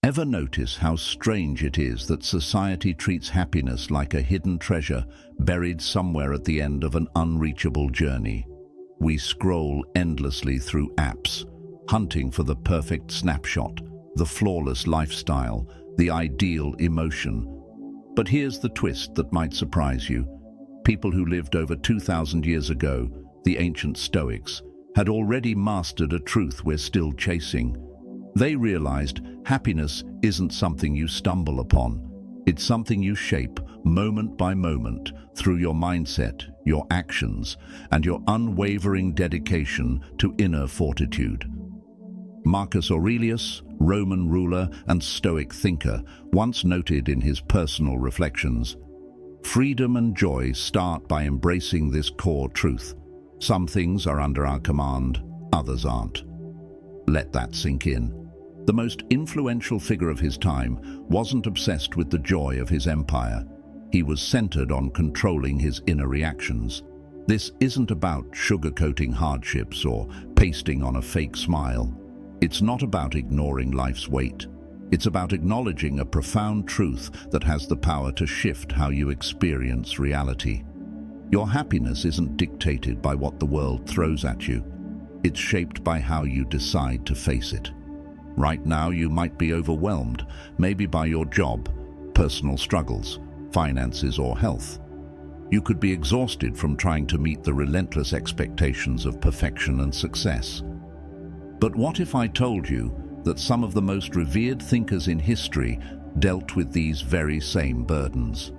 Ever notice how strange it is that society treats happiness like a hidden treasure buried somewhere at the end of an unreachable journey? We scroll endlessly through apps, hunting for the perfect snapshot, the flawless lifestyle, the ideal emotion. But here's the twist that might surprise you. People who lived over 2,000 years ago, the ancient Stoics, had already mastered a truth we're still chasing. They realized happiness isn't something you stumble upon. It's something you shape moment by moment through your mindset, your actions, and your unwavering dedication to inner fortitude. Marcus Aurelius, Roman ruler and Stoic thinker, once noted in his personal reflections, "Freedom and joy start by embracing this core truth. Some things are under our command, others aren't." Let that sink in. The most influential figure of his time wasn't obsessed with the joy of his empire. He was centered on controlling his inner reactions. This isn't about sugarcoating hardships or pasting on a fake smile. It's not about ignoring life's weight. It's about acknowledging a profound truth that has the power to shift how you experience reality. Your happiness isn't dictated by what the world throws at you. It's shaped by how you decide to face it. Right now, you might be overwhelmed, maybe by your job, personal struggles, finances, or health. You could be exhausted from trying to meet the relentless expectations of perfection and success. But what if I told you that some of the most revered thinkers in history dealt with these very same burdens?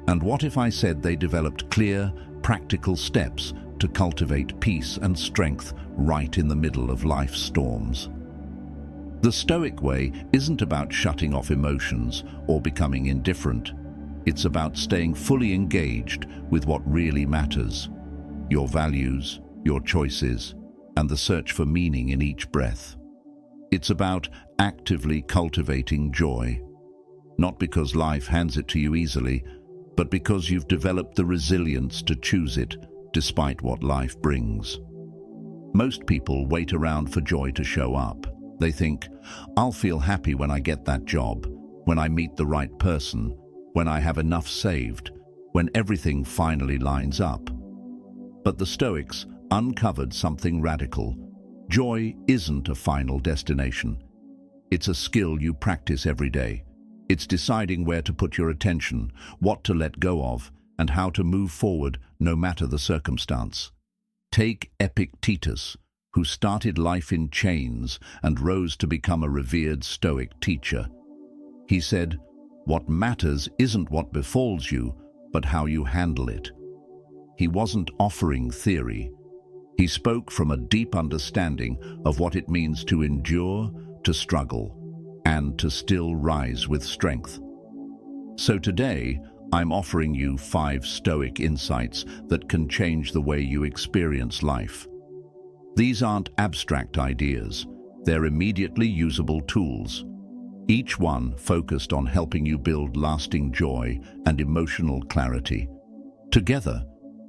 And what if I said they developed clear, practical steps to cultivate peace and strength right in the middle of life's storms? The Stoic way isn't about shutting off emotions or becoming indifferent. It's about staying fully engaged with what really matters: your values, your choices, and the search for meaning in each breath. It's about actively cultivating joy, not because life hands it to you easily, but because you've developed the resilience to choose it despite what life brings. Most people wait around for joy to show up. They think, "I'll feel happy when I get that job, when I meet the right person, when I have enough saved, when everything finally lines up." But the Stoics uncovered something radical. Joy isn't a final destination. It's a skill you practice every day. It's deciding where to put your attention, what to let go of, and how to move forward no matter the circumstance. Take Epictetus, who started life in chains and rose to become a revered Stoic teacher. He said, "What matters isn't what befalls you, but how you handle it." He wasn't offering theory. He spoke from a deep understanding of what it means to endure, to struggle, and to still rise with strength. So today, I'm offering you 5 Stoic insights that can change the way you experience life. These aren't abstract ideas. They're immediately usable tools, each one focused on helping you build lasting joy and emotional clarity. Together,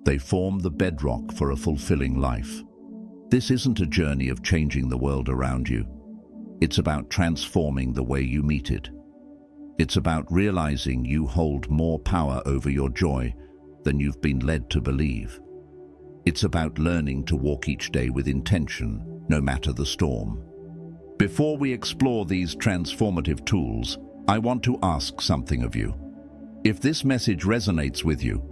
they form the bedrock for a fulfilling life. This isn't a journey of changing the world around you. It's about transforming the way you meet it. It's about realizing you hold more power over your joy than you've been led to believe. It's about learning to walk each day with intention, no matter the storm. Before we explore these transformative tools, I want to ask something of you. If this message resonates with you,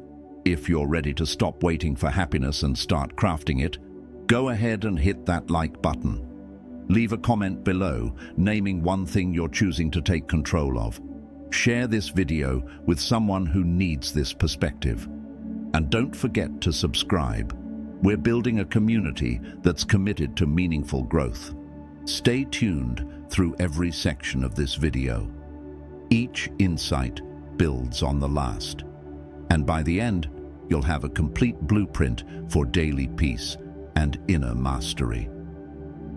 if you're ready to stop waiting for happiness and start crafting it, go ahead and hit that like button. Leave a comment below, naming one thing you're choosing to take control of. Share this video with someone who needs this perspective. And don't forget to subscribe. We're building a community that's committed to meaningful growth. Stay tuned through every section of this video. Each insight builds on the last. And by the end, you'll have a complete blueprint for daily peace and inner mastery.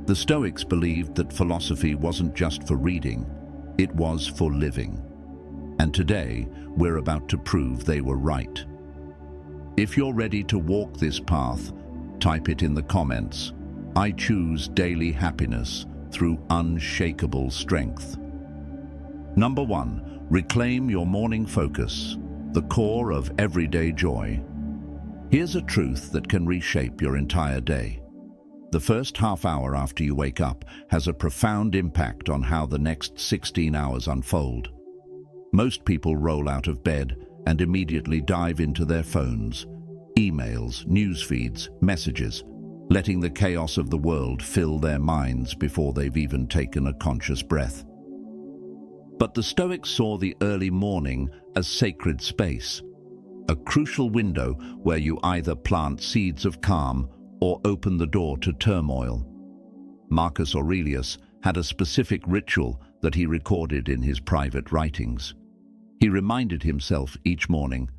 The Stoics believed that philosophy wasn't just for reading, it was for living. And today, we're about to prove they were right. If you're ready to walk this path, type it in the comments. I choose daily happiness through unshakable strength. Number 1, reclaim your morning focus, the core of everyday joy. Here's a truth that can reshape your entire day. The first half hour after you wake up has a profound impact on how the next 16 hours unfold. Most people roll out of bed and immediately dive into their phones, emails, news feeds, messages, letting the chaos of the world fill their minds before they've even taken a conscious breath. But the Stoics saw the early morning as sacred space, a crucial window where you either plant seeds of calm or open the door to turmoil. Marcus Aurelius had a specific ritual that he recorded in his private writings. He reminded himself each morning,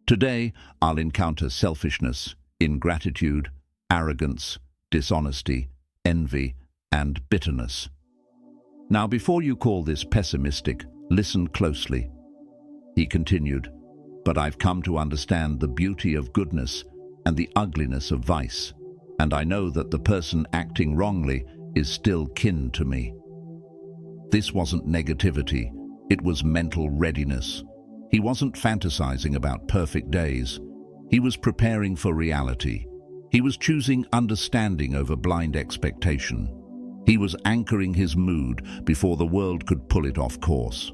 "Today I'll encounter selfishness, ingratitude, arrogance, dishonesty, envy, and bitterness." Now, before you call this pessimistic, listen closely. He continued, "But I've come to understand the beauty of goodness and the ugliness of vice, and I know that the person acting wrongly is still kin to me." This wasn't negativity, it was mental readiness. He wasn't fantasizing about perfect days. He was preparing for reality. He was choosing understanding over blind expectation. He was anchoring his mood before the world could pull it off course.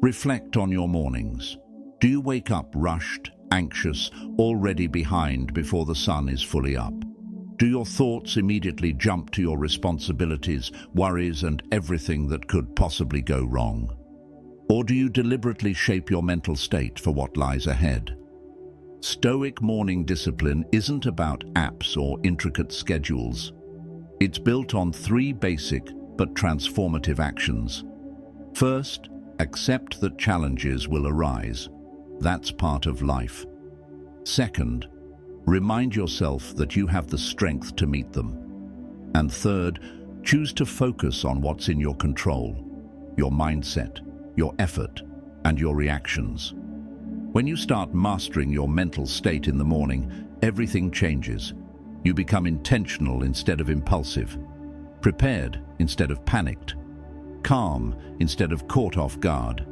Reflect on your mornings. Do you wake up rushed, anxious, already behind before the sun is fully up? Do your thoughts immediately jump to your responsibilities, worries, and everything that could possibly go wrong? Or do you deliberately shape your mental state for what lies ahead? Stoic morning discipline isn't about apps or intricate schedules. It's built on 3 basic but transformative actions. First, accept that challenges will arise. That's part of life. Second, remind yourself that you have the strength to meet them. And third, choose to focus on what's in your control, your mindset, your effort, and your reactions. When you start mastering your mental state in the morning, everything changes. You become intentional instead of impulsive, prepared instead of panicked, calm instead of caught off guard.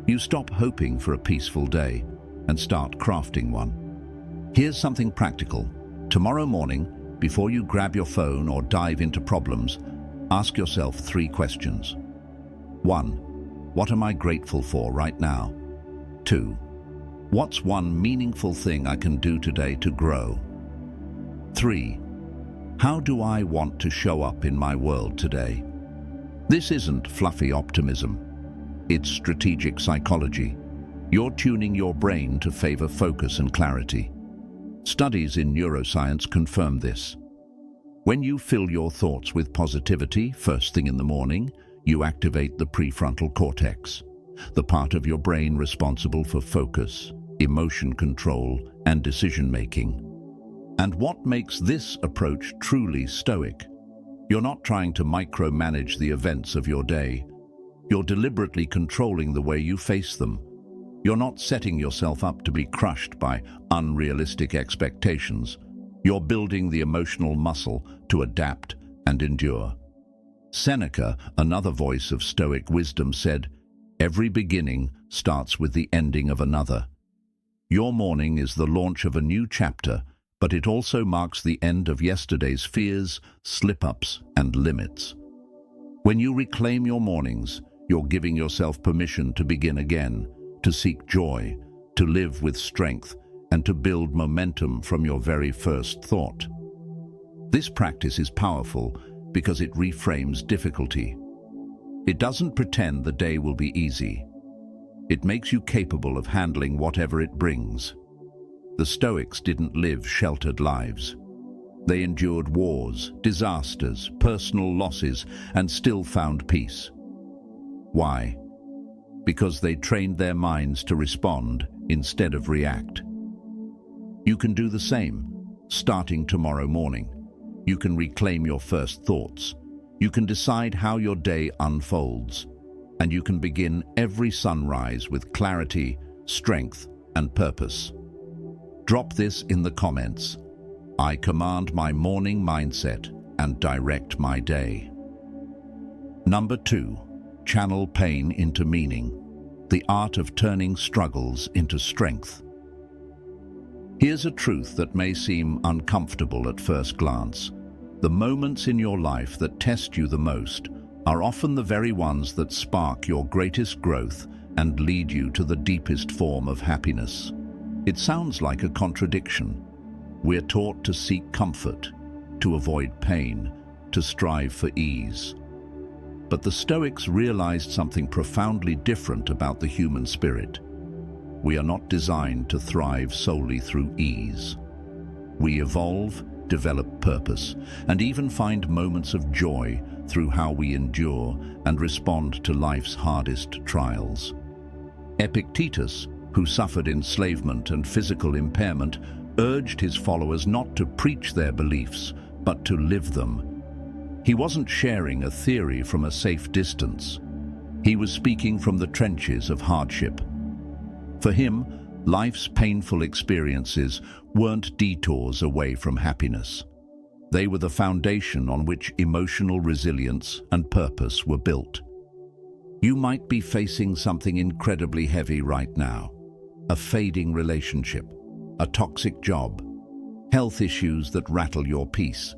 You stop hoping for a peaceful day and start crafting one. Here's something practical. Tomorrow morning, before you grab your phone or dive into problems, ask yourself 3 questions. 1. What am I grateful for right now? 2. What's one meaningful thing I can do today to grow? 3. How do I want to show up in my world today? This isn't fluffy optimism. It's strategic psychology. You're tuning your brain to favor focus and clarity. Studies in neuroscience confirm this. When you fill your thoughts with positivity first thing in the morning, you activate the prefrontal cortex, the part of your brain responsible for focus, emotion control, and decision-making. And what makes this approach truly stoic? You're not trying to micromanage the events of your day. You're deliberately controlling the way you face them. You're not setting yourself up to be crushed by unrealistic expectations. You're building the emotional muscle to adapt and endure. Seneca, another voice of Stoic wisdom, said, "Every beginning starts with the ending of another." Your morning is the launch of a new chapter, but it also marks the end of yesterday's fears, slip-ups, and limits. When you reclaim your mornings, you're giving yourself permission to begin again, to seek joy, to live with strength, and to build momentum from your very first thought. This practice is powerful because it reframes difficulty. It doesn't pretend the day will be easy. It makes you capable of handling whatever it brings. The Stoics didn't live sheltered lives. They endured wars, disasters, personal losses, and still found peace. Why? Because they trained their minds to respond instead of react. You can do the same, starting tomorrow morning. You can reclaim your first thoughts. You can decide how your day unfolds. And you can begin every sunrise with clarity, strength, and purpose. Drop this in the comments. I command my morning mindset and direct my day. Number 2, channel pain into meaning, the art of turning struggles into strength. Here's a truth that may seem uncomfortable at first glance. The moments in your life that test you the most are often the very ones that spark your greatest growth and lead you to the deepest form of happiness. It sounds like a contradiction. We're taught to seek comfort, to avoid pain, to strive for ease. But the Stoics realized something profoundly different about the human spirit. We are not designed to thrive solely through ease. We evolve, develop purpose, and even find moments of joy through how we endure and respond to life's hardest trials. Epictetus, who suffered enslavement and physical impairment, urged his followers not to preach their beliefs, but to live them. He wasn't sharing a theory from a safe distance. He was speaking from the trenches of hardship. For him, life's painful experiences weren't detours away from happiness. They were the foundation on which emotional resilience and purpose were built. You might be facing something incredibly heavy right now. A fading relationship, a toxic job, health issues that rattle your peace,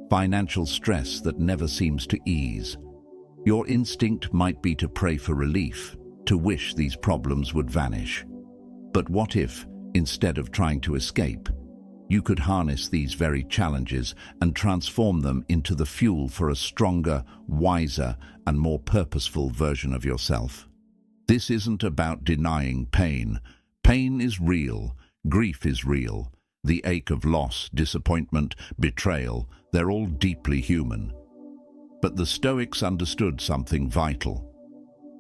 financial stress that never seems to ease. Your instinct might be to pray for relief, to wish these problems would vanish. But what if, instead of trying to escape, you could harness these very challenges and transform them into the fuel for a stronger, wiser, and more purposeful version of yourself? This isn't about denying pain. Pain is real, grief is real. The ache of loss, disappointment, betrayal, they're all deeply human. But the Stoics understood something vital.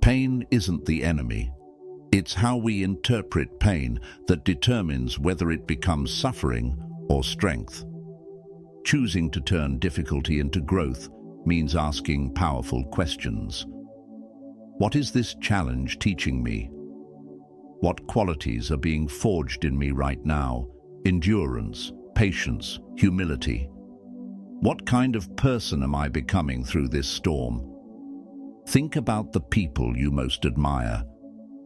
Pain isn't the enemy. It's how we interpret pain that determines whether it becomes suffering or strength. Choosing to turn difficulty into growth means asking powerful questions. What is this challenge teaching me? What qualities are being forged in me right now? Endurance, patience, humility. What kind of person am I becoming through this storm? Think about the people you most admire.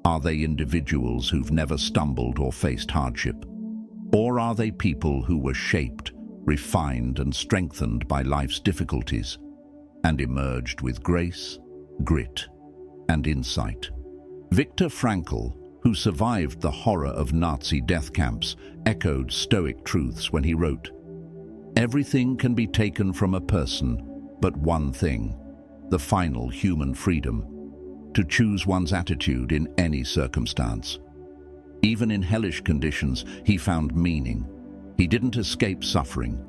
Are they individuals who've never stumbled or faced hardship? Or are they people who were shaped, refined, and strengthened by life's difficulties, and emerged with grace, grit, and insight? Viktor Frankl, who survived the horror of Nazi death camps, echoed Stoic truths when he wrote, "Everything can be taken from a person, but one thing, the final human freedom, to choose one's attitude in any circumstance." Even in hellish conditions, he found meaning. He didn't escape suffering.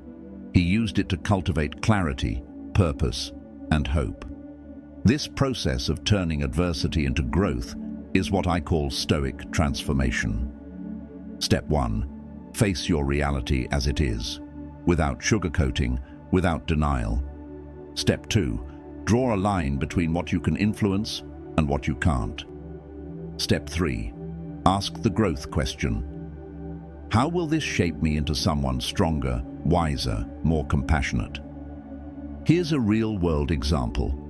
He used it to cultivate clarity, purpose, and hope. This process of turning adversity into growth is what I call Stoic transformation. Step 1. Face your reality as it is, without sugarcoating, without denial. Step 2. Draw a line between what you can influence and what you can't. Step 3. Ask the growth question. How will this shape me into someone stronger, wiser, more compassionate? Here's a real-world example.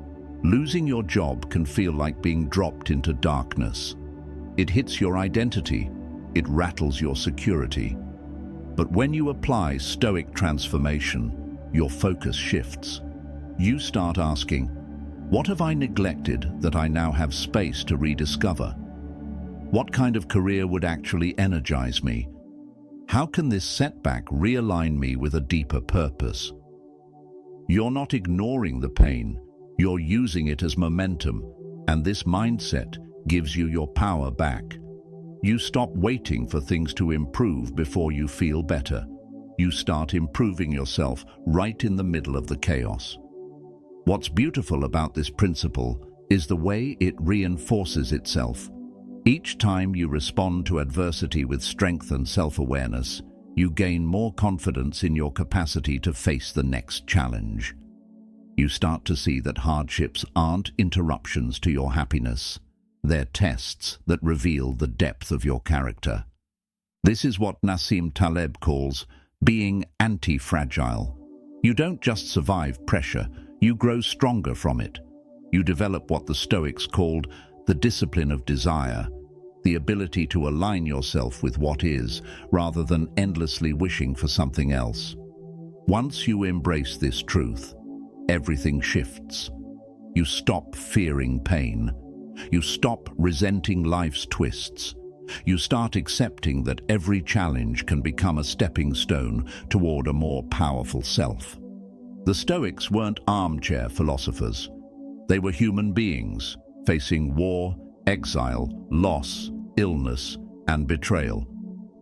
Losing your job can feel like being dropped into darkness. It hits your identity. It rattles your security. But when you apply Stoic transformation, your focus shifts. You start asking, what have I neglected that I now have space to rediscover? What kind of career would actually energize me? How can this setback realign me with a deeper purpose? You're not ignoring the pain, you're using it as momentum, and this mindset gives you your power back. You stop waiting for things to improve before you feel better. You start improving yourself right in the middle of the chaos. What's beautiful about this principle is the way it reinforces itself. Each time you respond to adversity with strength and self-awareness, you gain more confidence in your capacity to face the next challenge. You start to see that hardships aren't interruptions to your happiness. They're tests that reveal the depth of your character. This is what Nassim Taleb calls being anti-fragile. You don't just survive pressure, you grow stronger from it. You develop what the Stoics called the discipline of desire, the ability to align yourself with what is, rather than endlessly wishing for something else. Once you embrace this truth, everything shifts. You stop fearing pain. You stop resenting life's twists. You start accepting that every challenge can become a stepping stone toward a more powerful self. The Stoics weren't armchair philosophers. They were human beings, facing war, exile, loss, illness, and betrayal.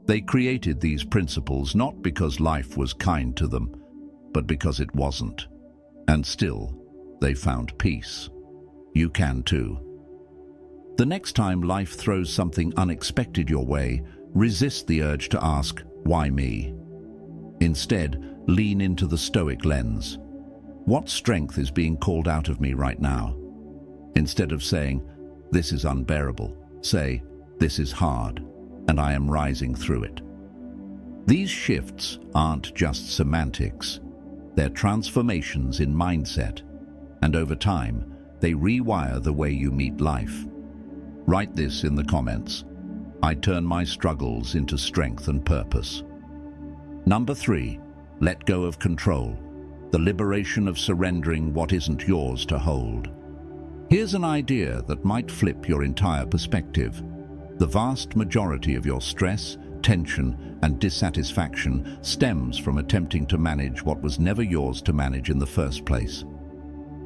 They created these principles not because life was kind to them, but because it wasn't. And still, they found peace. You can too. The next time life throws something unexpected your way, resist the urge to ask, "Why me?" Instead, lean into the Stoic lens. What strength is being called out of me right now? Instead of saying, "This is unbearable," say, "This is hard, and I am rising through it." These shifts aren't just semantics. They're transformations in mindset, and over time, they rewire the way you meet life. Write this in the comments. I turn my struggles into strength and purpose. Number 3, let go of control. The liberation of surrendering what isn't yours to hold. Here's an idea that might flip your entire perspective. The vast majority of your stress, tension, and dissatisfaction stems from attempting to manage what was never yours to manage in the first place.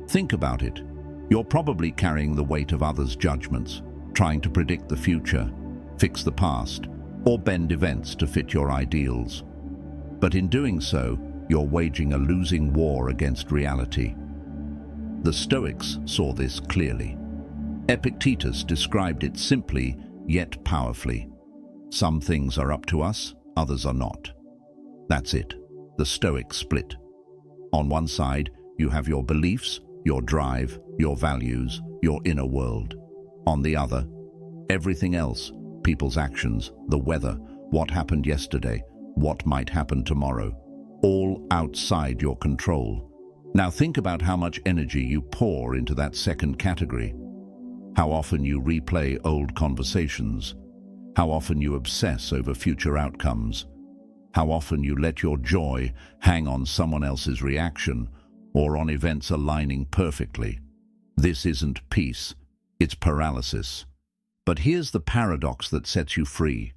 Think about it. You're probably carrying the weight of others' judgments, trying to predict the future, fix the past, or bend events to fit your ideals. But in doing so, you're waging a losing war against reality. The Stoics saw this clearly. Epictetus described it simply, yet powerfully. Some things are up to us, others are not. That's it, the Stoic split. On one side, you have your beliefs, your drive, your values, your inner world. On the other, everything else, people's actions, the weather, what happened yesterday, what might happen tomorrow, all outside your control. Now think about how much energy you pour into that second category. How often you replay old conversations. How often you obsess over future outcomes. How often you let your joy hang on someone else's reaction or on events aligning perfectly. This isn't peace, it's paralysis. But here's the paradox that sets you free.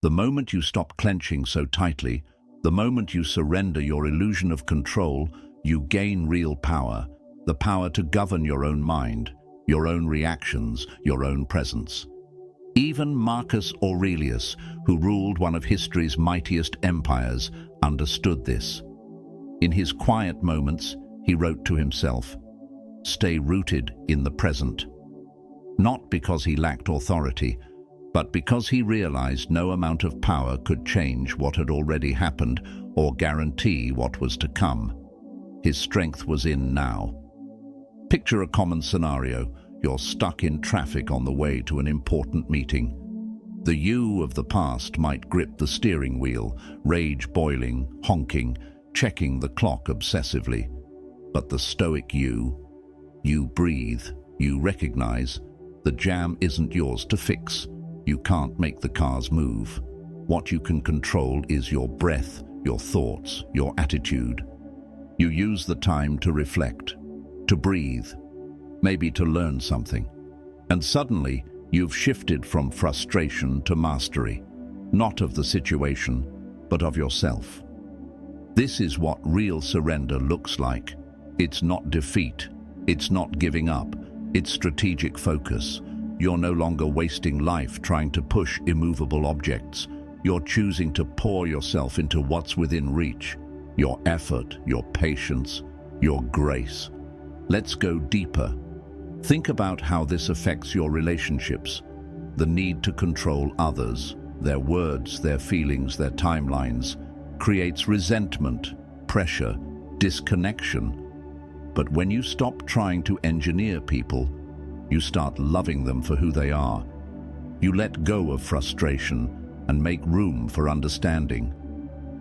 The moment you stop clenching so tightly, the moment you surrender your illusion of control, you gain real power, the power to govern your own mind, your own reactions, your own presence. Even Marcus Aurelius, who ruled one of history's mightiest empires, understood this. In his quiet moments, he wrote to himself, "Stay rooted in the present." Not because he lacked authority, but because he realized no amount of power could change what had already happened or guarantee what was to come. His strength was in now. Picture a common scenario. You're stuck in traffic on the way to an important meeting. The you of the past might grip the steering wheel, rage boiling, honking, checking the clock obsessively. But the Stoic you breathe, you recognize, the jam isn't yours to fix. You can't make the cars move. What you can control is your breath, your thoughts, your attitude. You use the time to reflect, to breathe, maybe to learn something. And suddenly, you've shifted from frustration to mastery, not of the situation, but of yourself. This is what real surrender looks like. It's not defeat, it's not giving up, it's strategic focus. You're no longer wasting life trying to push immovable objects. You're choosing to pour yourself into what's within reach. Your effort, your patience, your grace. Let's go deeper. Think about how this affects your relationships. The need to control others, their words, their feelings, their timelines, creates resentment, pressure, disconnection. But when you stop trying to engineer people, you start loving them for who they are. You let go of frustration and make room for understanding.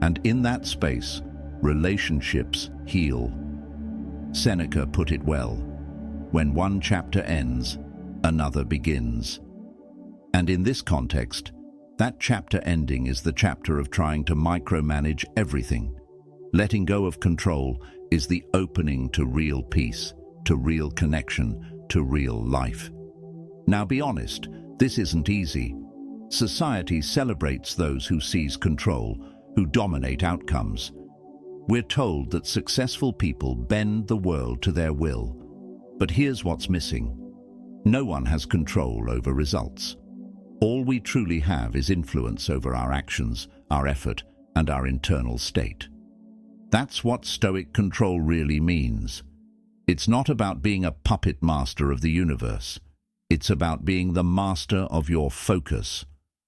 And in that space, relationships heal. Seneca put it well, When one chapter ends, another begins. And in this context, that chapter ending is the chapter of trying to micromanage everything. Letting go of control is the opening to real peace, to real connection, to real life. Now be honest, this isn't easy. Society celebrates those who seize control, who dominate outcomes. We're told that successful people bend the world to their will. But here's what's missing. No one has control over results. All we truly have is influence over our actions, our effort, and our internal state. That's what Stoic control really means. It's not about being a puppet master of the universe. It's about being the master of your focus,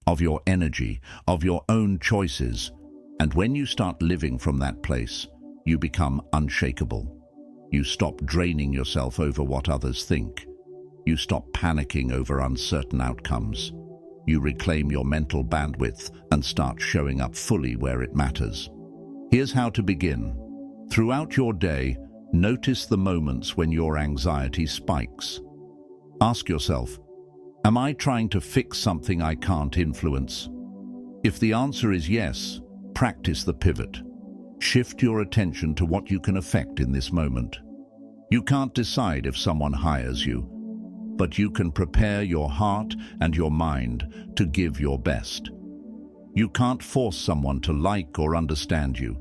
of your energy, of your own choices. And when you start living from that place, you become unshakable. You stop draining yourself over what others think. You stop panicking over uncertain outcomes. You reclaim your mental bandwidth and start showing up fully where it matters. Here's how to begin. Throughout your day, notice the moments when your anxiety spikes. Ask yourself, am I trying to fix something I can't influence? If the answer is yes, practice the pivot. Shift your attention to what you can affect in this moment. You can't decide if someone hires you, but you can prepare your heart and your mind to give your best. You can't force someone to like or understand you,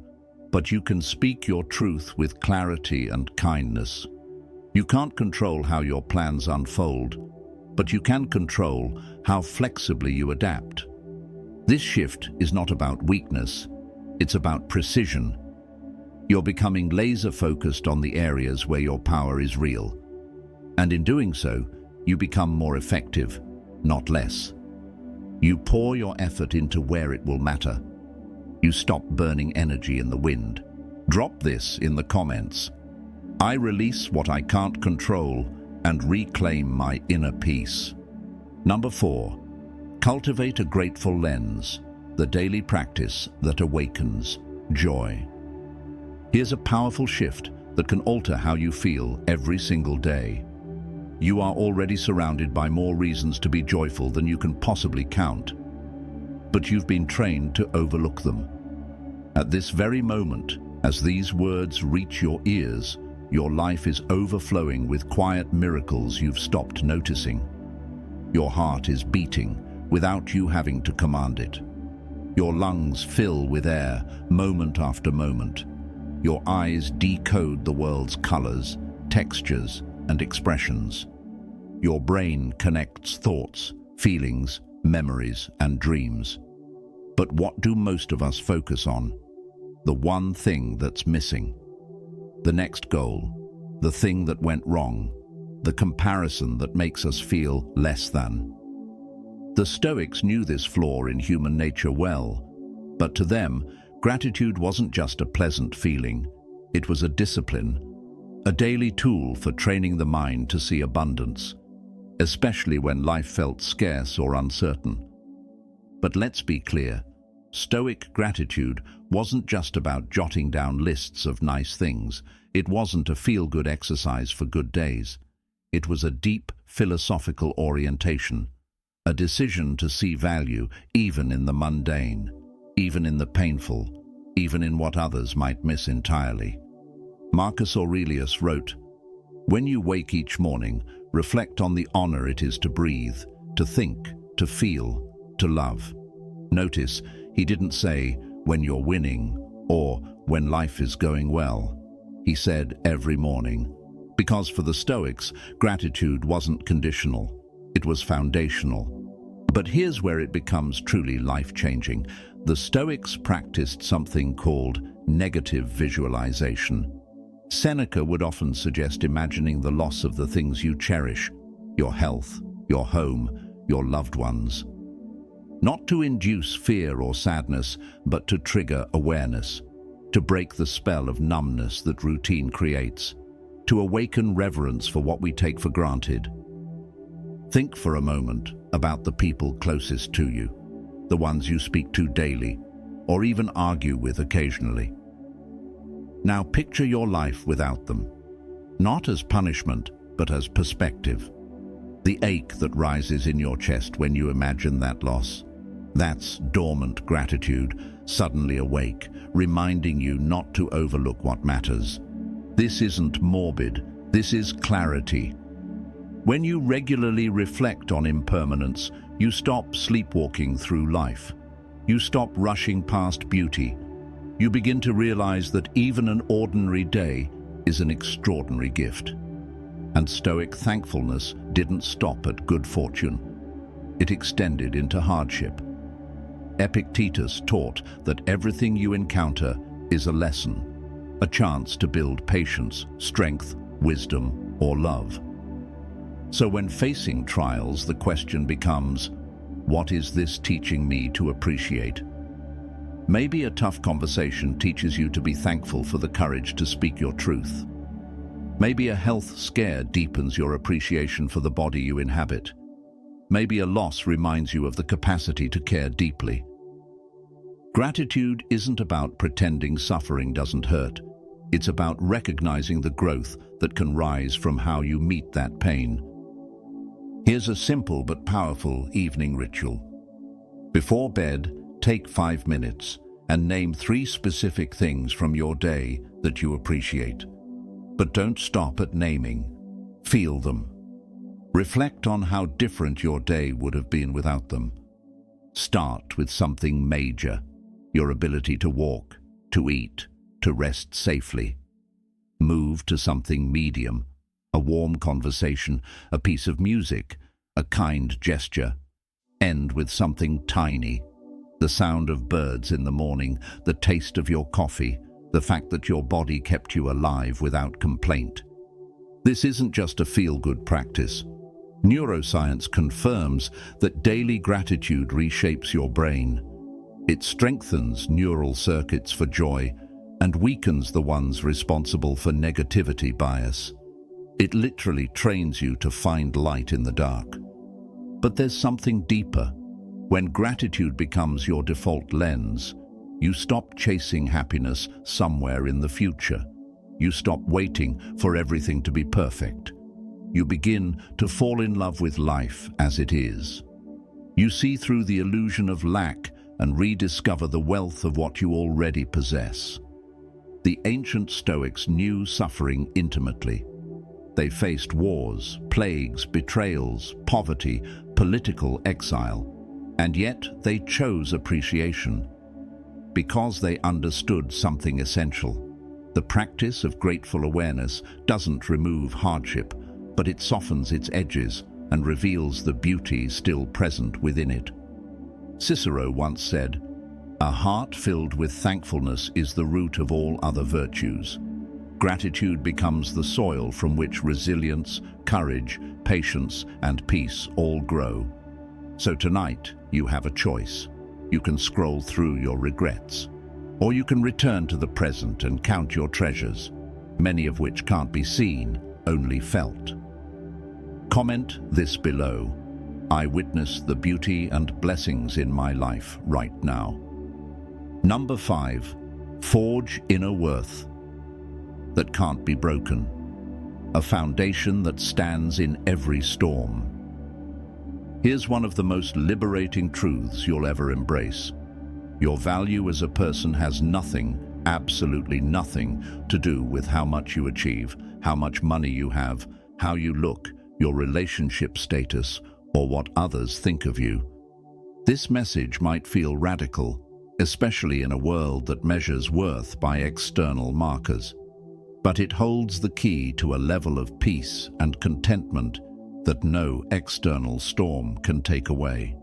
but you can speak your truth with clarity and kindness. You can't control how your plans unfold, but you can control how flexibly you adapt. This shift is not about weakness, it's about precision. You're becoming laser-focused on the areas where your power is real. And in doing so, you become more effective, not less. You pour your effort into where it will matter. You stop burning energy in the wind. Drop this in the comments. I release what I can't control and reclaim my inner peace. Number 4, cultivate a grateful lens, the daily practice that awakens joy. Here's a powerful shift that can alter how you feel every single day. You are already surrounded by more reasons to be joyful than you can possibly count, but you've been trained to overlook them. At this very moment, as these words reach your ears, your life is overflowing with quiet miracles you've stopped noticing. Your heart is beating without you having to command it. Your lungs fill with air moment after moment. Your eyes decode the world's colors, textures, and expressions. Your brain connects thoughts, feelings, memories, and dreams. But what do most of us focus on? The one thing that's missing. The next goal, the thing that went wrong, the comparison that makes us feel less than. The Stoics knew this flaw in human nature well, but to them, gratitude wasn't just a pleasant feeling, it was a discipline, a daily tool for training the mind to see abundance, especially when life felt scarce or uncertain. But let's be clear, Stoic gratitude wasn't just about jotting down lists of nice things. It wasn't a feel-good exercise for good days. It was a deep philosophical orientation, a decision to see value even in the mundane, even in the painful, even in what others might miss entirely. Marcus Aurelius wrote, "When you wake each morning, reflect on the honor it is to breathe, to think, to feel, to love." Notice, he didn't say, "when you're winning," or "when life is going well." He said, "every morning." Because for the Stoics, gratitude wasn't conditional, it was foundational. But here's where it becomes truly life-changing. The Stoics practiced something called negative visualization. Seneca would often suggest imagining the loss of the things you cherish, your health, your home, your loved ones. Not to induce fear or sadness, but to trigger awareness, to break the spell of numbness that routine creates, to awaken reverence for what we take for granted. Think for a moment about the people closest to you, the ones you speak to daily, or even argue with occasionally. Now picture your life without them, not as punishment, but as perspective. The ache that rises in your chest when you imagine that loss. That's dormant gratitude, suddenly awake, reminding you not to overlook what matters. This isn't morbid, this is clarity. When you regularly reflect on impermanence, you stop sleepwalking through life. You stop rushing past beauty. You begin to realize that even an ordinary day is an extraordinary gift. And Stoic thankfulness didn't stop at good fortune. It extended into hardship. Epictetus taught that everything you encounter is a lesson, a chance to build patience, strength, wisdom, or love. So when facing trials, the question becomes, what is this teaching me to appreciate? Maybe a tough conversation teaches you to be thankful for the courage to speak your truth. Maybe a health scare deepens your appreciation for the body you inhabit. Maybe a loss reminds you of the capacity to care deeply. Gratitude isn't about pretending suffering doesn't hurt. It's about recognizing the growth that can rise from how you meet that pain. Here's a simple but powerful evening ritual. Before bed, take 5 minutes and name 3 specific things from your day that you appreciate. But don't stop at naming. Feel them. Reflect on how different your day would have been without them. Start with something major, your ability to walk, to eat, to rest safely. Move to something medium, a warm conversation, a piece of music, a kind gesture. End with something tiny, the sound of birds in the morning, the taste of your coffee, the fact that your body kept you alive without complaint. This isn't just a feel-good practice. Neuroscience confirms that daily gratitude reshapes your brain. It strengthens neural circuits for joy and weakens the ones responsible for negativity bias. It literally trains you to find light in the dark. But there's something deeper. When gratitude becomes your default lens, you stop chasing happiness somewhere in the future. You stop waiting for everything to be perfect. You begin to fall in love with life as it is. You see through the illusion of lack and rediscover the wealth of what you already possess. The ancient Stoics knew suffering intimately. They faced wars, plagues, betrayals, poverty, political exile, and yet they chose appreciation because they understood something essential. The practice of grateful awareness doesn't remove hardship, but it softens its edges and reveals the beauty still present within it. Cicero once said, "A heart filled with thankfulness is the root of all other virtues." Gratitude becomes the soil from which resilience, courage, patience, and peace all grow. So tonight, you have a choice. You can scroll through your regrets, or you can return to the present and count your treasures, many of which can't be seen, only felt. Comment this below. I witness the beauty and blessings in my life right now. Number 5, forge inner worth that can't be broken, a foundation that stands in every storm. Here's one of the most liberating truths you'll ever embrace. Your value as a person has nothing, absolutely nothing, to do with how much you achieve, how much money you have, how you look, your relationship status, or what others think of you. This message might feel radical, especially in a world that measures worth by external markers. But it holds the key to a level of peace and contentment that no external storm can take away.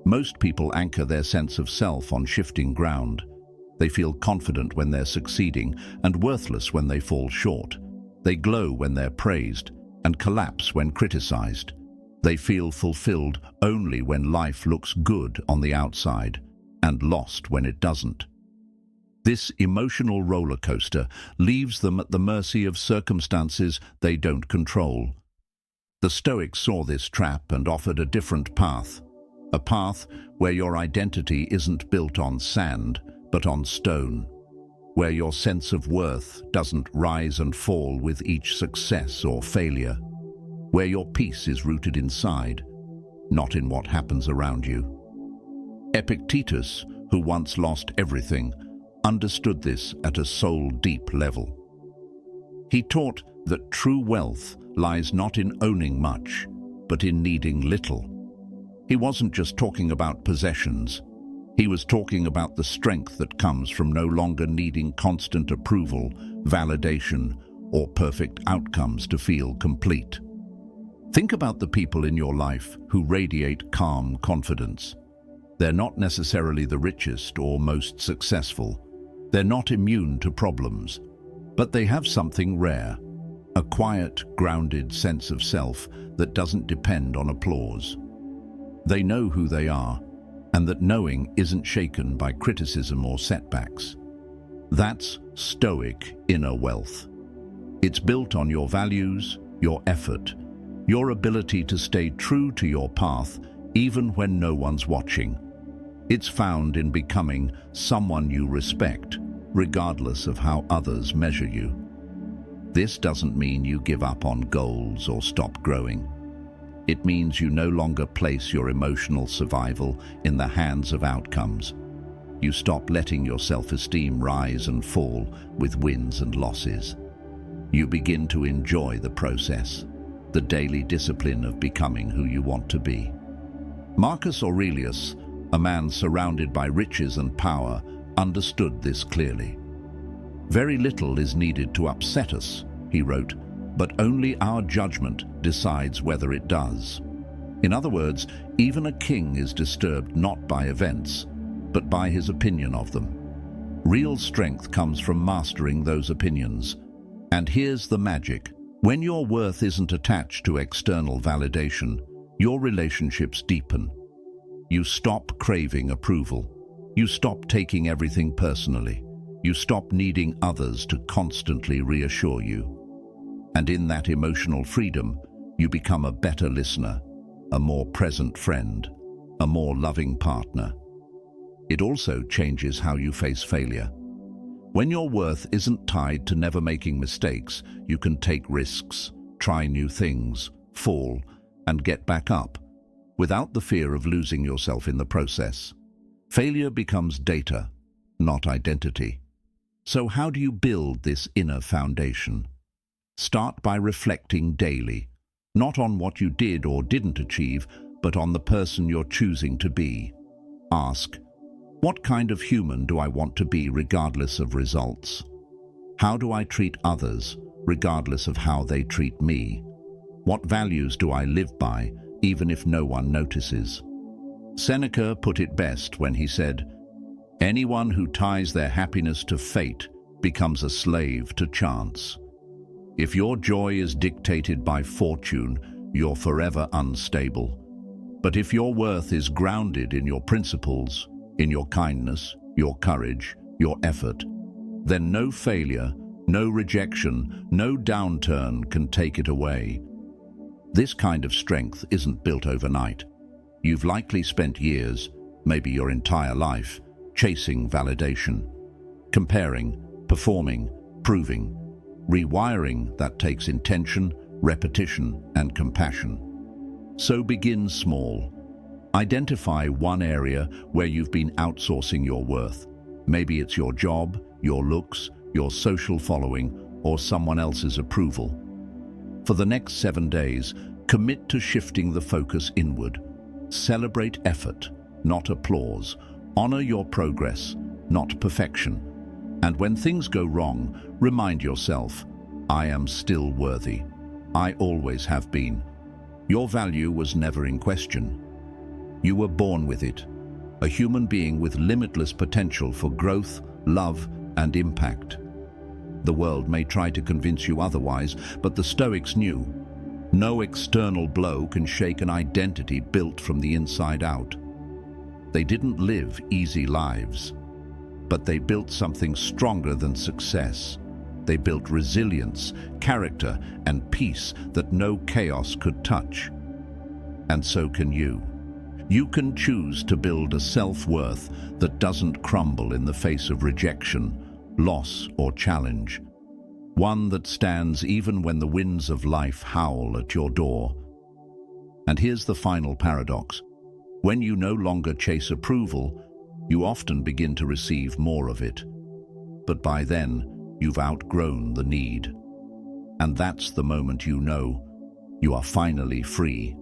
Most people anchor their sense of self on shifting ground. They feel confident when they're succeeding and worthless when they fall short. They glow when they're praised and collapse when criticized. They feel fulfilled only when life looks good on the outside and lost when it doesn't. This emotional roller coaster leaves them at the mercy of circumstances they don't control. The Stoics saw this trap and offered a different path, a path where your identity isn't built on sand, but on stone. where your sense of worth doesn't rise and fall with each success or failure, where your peace is rooted inside, not in what happens around you. Epictetus, who once lost everything, understood this at a soul-deep level. He taught that true wealth lies not in owning much, but in needing little. He wasn't just talking about possessions. He was talking about the strength that comes from no longer needing constant approval, validation, or perfect outcomes to feel complete. Think about the people in your life who radiate calm confidence. They're not necessarily the richest or most successful. They're not immune to problems, but they have something rare, a quiet, grounded sense of self that doesn't depend on applause. They know who they are, and that knowing isn't shaken by criticism or setbacks. That's Stoic inner wealth. It's built on your values, your effort, your ability to stay true to your path even when no one's watching. It's found in becoming someone you respect, regardless of how others measure you. This doesn't mean you give up on goals or stop growing. It means you no longer place your emotional survival in the hands of outcomes. You stop letting your self-esteem rise and fall with wins and losses. You begin to enjoy the process, the daily discipline of becoming who you want to be. Marcus Aurelius, a man surrounded by riches and power, understood this clearly. "Very little is needed to upset us," he wrote, "but only our judgment decides whether it does." In other words, even a king is disturbed not by events, but by his opinion of them. Real strength comes from mastering those opinions. And here's the magic. When your worth isn't attached to external validation, your relationships deepen. You stop craving approval. You stop taking everything personally. You stop needing others to constantly reassure you. And in that emotional freedom, you become a better listener, a more present friend, a more loving partner. It also changes how you face failure. When your worth isn't tied to never making mistakes, you can take risks, try new things, fall, and get back up, without the fear of losing yourself in the process. Failure becomes data, not identity. So how do you build this inner foundation? Start by reflecting daily, not on what you did or didn't achieve, but on the person you're choosing to be. Ask, what kind of human do I want to be regardless of results? How do I treat others regardless of how they treat me? What values do I live by even if no one notices? Seneca put it best when he said, "Anyone who ties their happiness to fate becomes a slave to chance." If your joy is dictated by fortune, you're forever unstable. But if your worth is grounded in your principles, in your kindness, your courage, your effort, then no failure, no rejection, no downturn can take it away. This kind of strength isn't built overnight. You've likely spent years, maybe your entire life, chasing validation, comparing, performing, proving. Rewiring that takes intention, repetition, and compassion. So begin small. Identify one area where you've been outsourcing your worth. Maybe it's your job, your looks, your social following, or someone else's approval. For the next 7 days, commit to shifting the focus inward. Celebrate effort, not applause. Honor your progress, not perfection. And when things go wrong, remind yourself, I am still worthy. I always have been. Your value was never in question. You were born with it, a human being with limitless potential for growth, love, and impact. The world may try to convince you otherwise, but the Stoics knew, no external blow can shake an identity built from the inside out. They didn't live easy lives, but they built something stronger than success. They built resilience, character, and peace that no chaos could touch. And so can you. You can choose to build a self-worth that doesn't crumble in the face of rejection loss, or challenge. One that stands even when the winds of life howl at your door. And here's the final paradox. When you no longer chase approval, you often begin to receive more of it. But by then, you've outgrown the need. And that's the moment you know you are finally free.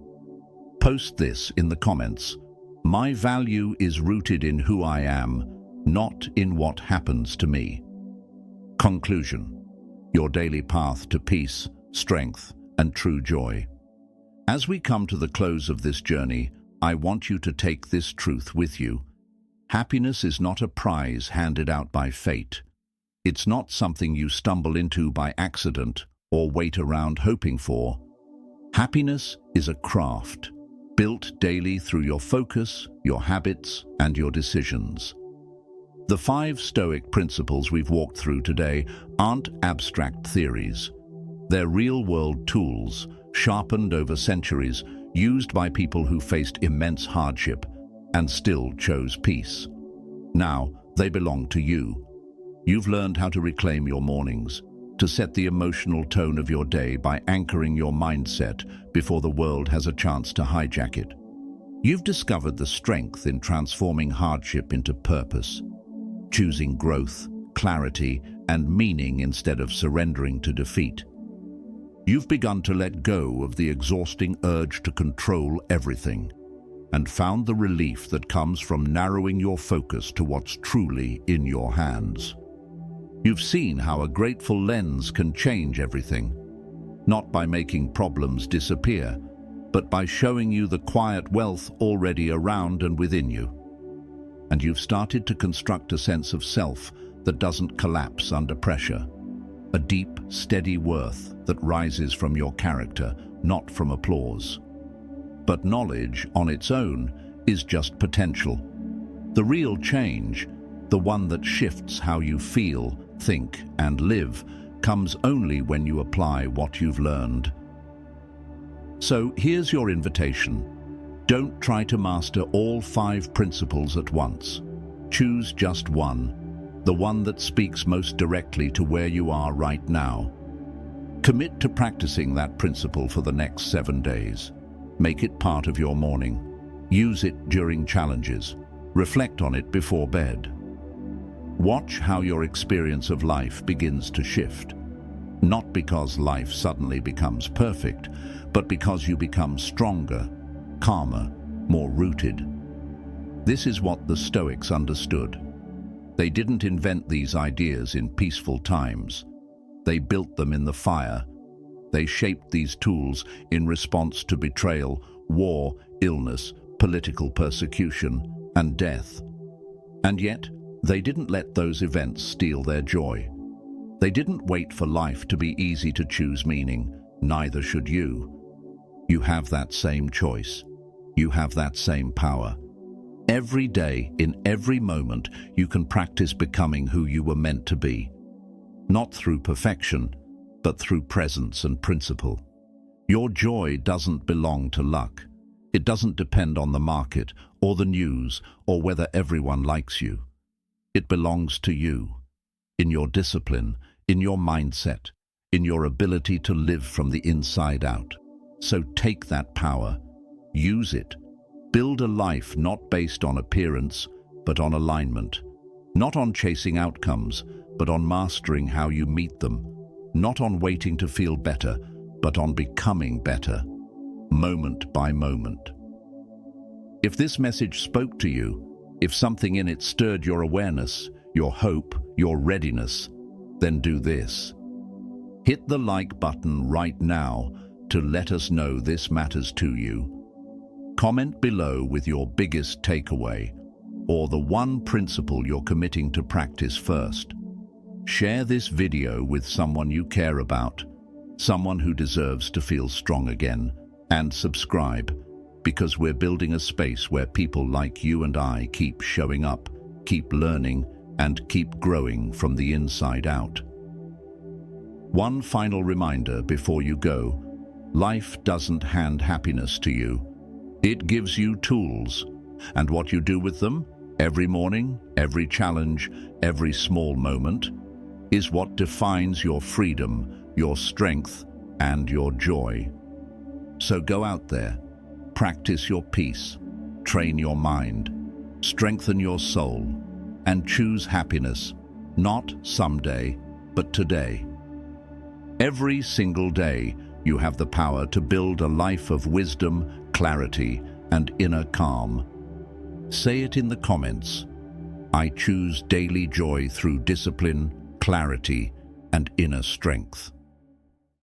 Post this in the comments. My value is rooted in who I am, not in what happens to me. Conclusion. Your daily path to peace, strength, and true joy. As we come to the close of this journey, I want you to take this truth with you. Happiness is not a prize handed out by fate. It's not something you stumble into by accident or wait around hoping for. Happiness is a craft, built daily through your focus, your habits, and your decisions. The 5 Stoic principles we've walked through today aren't abstract theories. They're real-world tools, sharpened over centuries, used by people who faced immense hardship and still chose peace. Now, they belong to you. You've learned how to reclaim your mornings, to set the emotional tone of your day by anchoring your mindset before the world has a chance to hijack it. You've discovered the strength in transforming hardship into purpose, choosing growth, clarity, and meaning instead of surrendering to defeat. You've begun to let go of the exhausting urge to control everything, and found the relief that comes from narrowing your focus to what's truly in your hands. You've seen how a grateful lens can change everything, not by making problems disappear, but by showing you the quiet wealth already around and within you. And you've started to construct a sense of self that doesn't collapse under pressure. A deep, steady worth that rises from your character, not from applause. But knowledge on its own is just potential. The real change, the one that shifts how you feel, think, and live, comes only when you apply what you've learned. So here's your invitation. Don't try to master all 5 principles at once. Choose just one, the one that speaks most directly to where you are right now. Commit to practicing that principle for the next 7 days. Make it part of your morning. Use it during challenges. Reflect on it before bed. Watch how your experience of life begins to shift. Not because life suddenly becomes perfect, but because you become stronger, calmer, more rooted. This is what the Stoics understood. They didn't invent these ideas in peaceful times. They built them in the fire. They shaped these tools in response to betrayal, war, illness, political persecution, and death. And yet, they didn't let those events steal their joy. They didn't wait for life to be easy to choose meaning. Neither should you. You have that same choice. You have that same power. Every day, in every moment, you can practice becoming who you were meant to be. Not through perfection, but through presence and principle. Your joy doesn't belong to luck. It doesn't depend on the market, or the news, or whether everyone likes you. It belongs to you, in your discipline, in your mindset, in your ability to live from the inside out. So take that power, use it. Build a life not based on appearance, but on alignment. Not on chasing outcomes, but on mastering how you meet them. Not on waiting to feel better, but on becoming better, moment by moment. If this message spoke to you, if something in it stirred your awareness, your hope, your readiness, then do this. Hit the like button right now to let us know this matters to you. Comment below with your biggest takeaway, or the one principle you're committing to practice first. Share this video with someone you care about, someone who deserves to feel strong again, and subscribe, because we're building a space where people like you and I keep showing up, keep learning, and keep growing from the inside out. One final reminder before you go: life doesn't hand happiness to you. It gives you tools, and what you do with them, Every morning, every challenge, every small moment is what defines your freedom, your strength, and your joy. So go out there, practice your peace, train your mind, strengthen your soul, and choose happiness, not someday, but today. Every single day, you have the power to build a life of wisdom, clarity, and inner calm. Say it in the comments. I choose daily joy through discipline, clarity, and inner strength.